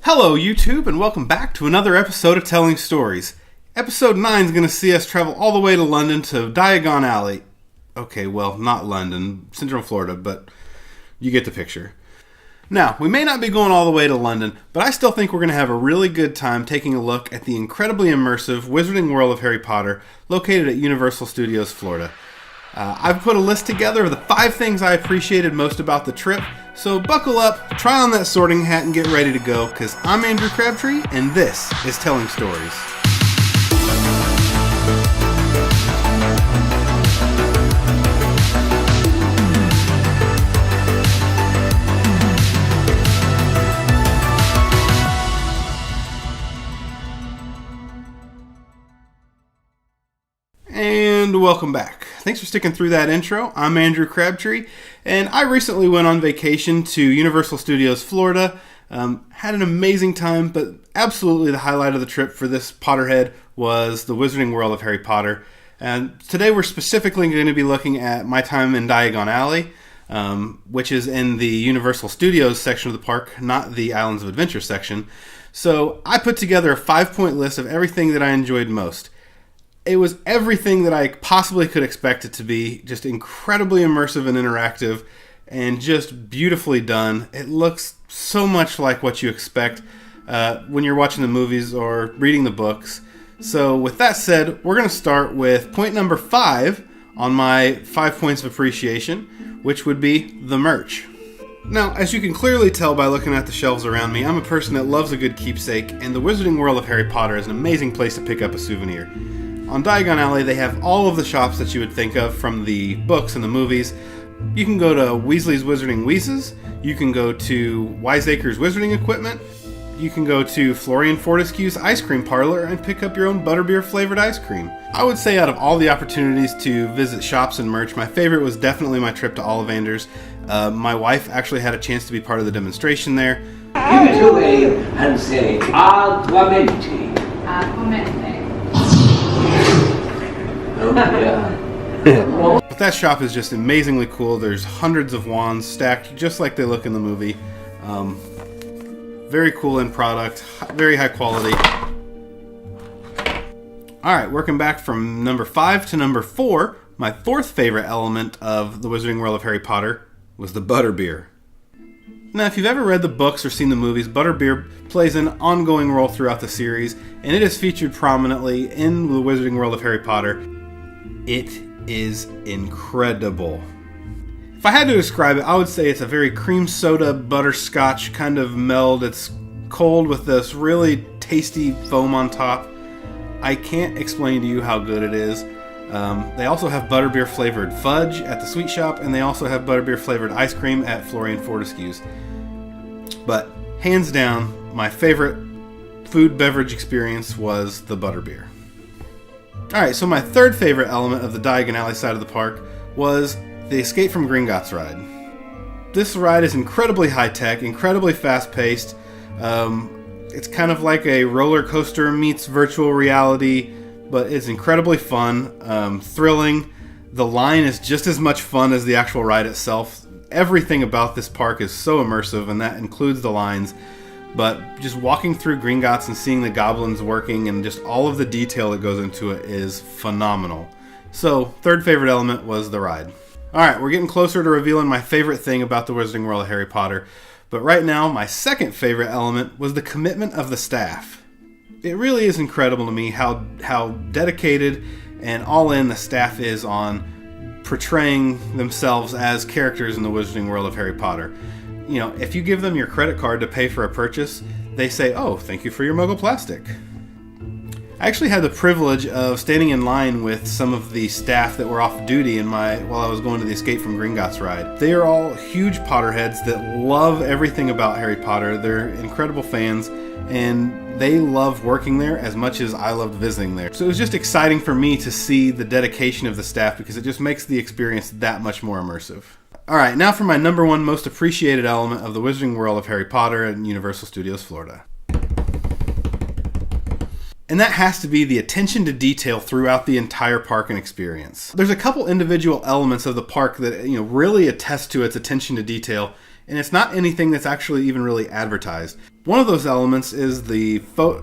Hello YouTube, and welcome back to another episode of Telling Stories. Episode 9 is going to see us travel all the way to London to Diagon Alley. Okay, well, not London, Central Florida, but you get the picture. Now, we may not be going all the way to London, but I still think we're going to have a really good time taking a look at the incredibly immersive Wizarding World of Harry Potter located at Universal Studios Florida. I've put a list together of the 5 things I appreciated most about the trip, so buckle up, try on that sorting hat, and get ready to go, because I'm Andrew Crabtree, and this is Telling Stories. And welcome back. Thanks for sticking through that intro. I'm Andrew Crabtree, and I recently went on vacation to Universal Studios Florida. Had an amazing time, but absolutely the highlight of the trip for this Potterhead was the Wizarding World of Harry Potter. And today we're specifically going to be looking at my time in Diagon Alley, which is in the Universal Studios section of the park, not the Islands of Adventure section. So I put together a 5-point list of everything that I enjoyed most. It was everything that I possibly could expect it to be, just incredibly immersive and interactive, and just beautifully done. It looks so much like what you expect when you're watching the movies or reading the books. So with that said, we're going to start with point number 5 on my 5 points of appreciation, which would be the merch. Now, as you can clearly tell by looking at the shelves around me, I'm a person that loves a good keepsake, and the Wizarding World of Harry Potter is an amazing place to pick up a souvenir. On Diagon Alley, they have all of the shops that you would think of from the books and the movies. You can go to Weasley's Wizarding Wheezes, you can go to Wiseacre's Wizarding Equipment, you can go to Florian Fortescue's Ice Cream Parlor and pick up your own Butterbeer flavored ice cream. I would say out of all the opportunities to visit shops and merch, my favorite was definitely my trip to Ollivander's. My wife actually had a chance to be part of the demonstration there. Give it away and say, Aguamenti. Aguamenti. But that shop is just amazingly cool. There's hundreds of wands stacked just like they look in the movie. Very cool in product, very high quality. Alright, working back from number 5 to number 4, my 4th favorite element of the Wizarding World of Harry Potter was the Butterbeer. Now, if you've ever read the books or seen the movies, Butterbeer plays an ongoing role throughout the series, and it is featured prominently in the Wizarding World of Harry Potter. It is incredible. If I had to describe it, I would say it's a very cream soda, butterscotch kind of meld. It's cold with this really tasty foam on top. I can't explain to you how good it is. They also have Butterbeer flavored fudge at the sweet shop, and they also have Butterbeer flavored ice cream at Florian Fortescue's. But hands down, my favorite food beverage experience was the Butterbeer. Alright, so my 3rd favorite element of the Diagon Alley side of the park was the Escape from Gringotts ride. This ride is incredibly high-tech, incredibly fast-paced. It's kind of like a roller coaster meets virtual reality, but it's incredibly fun, thrilling. The line is just as much fun as the actual ride itself. Everything about this park is so immersive, and that includes the lines. But just walking through Gringotts and seeing the goblins working and just all of the detail that goes into it is phenomenal. So, 3rd favorite element was the ride. Alright, we're getting closer to revealing my favorite thing about the Wizarding World of Harry Potter. But right now, my 2nd favorite element was the commitment of the staff. It really is incredible to me how dedicated and all in the staff is on portraying themselves as characters in the Wizarding World of Harry Potter. You know, if you give them your credit card to pay for a purchase, they say, "Oh, thank you for your Muggle plastic." I actually had the privilege of standing in line with some of the staff that were off duty while I was going to the Escape from Gringotts ride. They are all huge Potterheads that love everything about Harry Potter. They're incredible fans, and they love working there as much as I loved visiting there. So it was just exciting for me to see the dedication of the staff because it just makes the experience that much more immersive. Alright, now for my number 1 most appreciated element of the Wizarding World of Harry Potter at Universal Studios Florida. And that has to be the attention to detail throughout the entire park and experience. There's a couple individual elements of the park that really attest to its attention to detail, and it's not anything that's actually even really advertised. One of those elements is the phone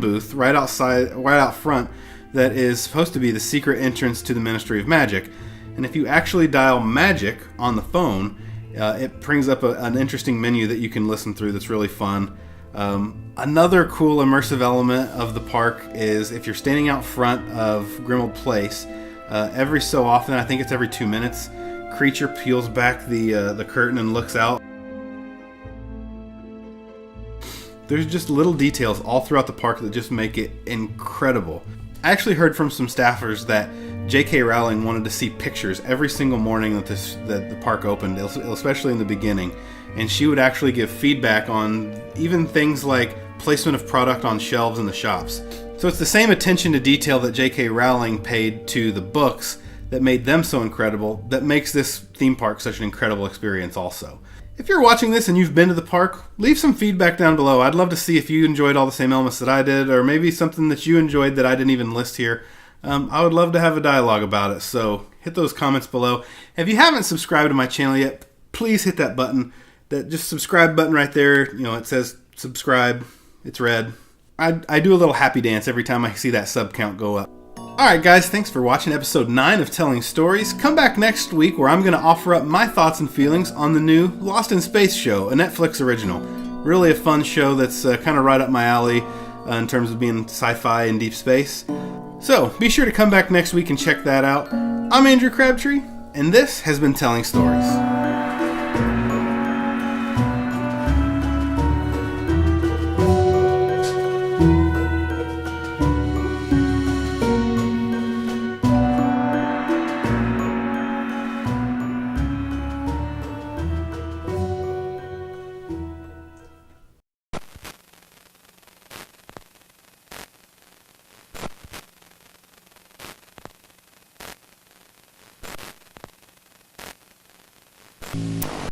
booth right out front, that is supposed to be the secret entrance to the Ministry of Magic. And if you actually dial magic on the phone, it brings up an interesting menu that you can listen through that's really fun. Another cool immersive element of the park is if you're standing out front of Grimmauld Place, every so often, I think it's every 2 minutes, Creature peels back the curtain and looks out. There's just little details all throughout the park that just make it incredible. I actually heard from some staffers that J.K. Rowling wanted to see pictures every single morning that the park opened, especially in the beginning, and she would actually give feedback on even things like placement of product on shelves in the shops. So it's the same attention to detail that J.K. Rowling paid to the books that made them so incredible that makes this theme park such an incredible experience also. If you're watching this and you've been to the park, leave some feedback down below. I'd love to see if you enjoyed all the same elements that I did, or maybe something that you enjoyed that I didn't even list here. I would love to have a dialogue about it, so hit those comments below. If you haven't subscribed to my channel yet, please hit that button. That just subscribe button right there. It says subscribe. It's red. I do a little happy dance every time I see that sub count go up. Alright guys, thanks for watching episode 9 of Telling Stories. Come back next week where I'm going to offer up my thoughts and feelings on the new Lost in Space show, a Netflix original. Really a fun show that's kind of right up my alley in terms of being sci-fi and deep space. So, be sure to come back next week and check that out. I'm Andrew Crabtree, and this has been Telling Stories.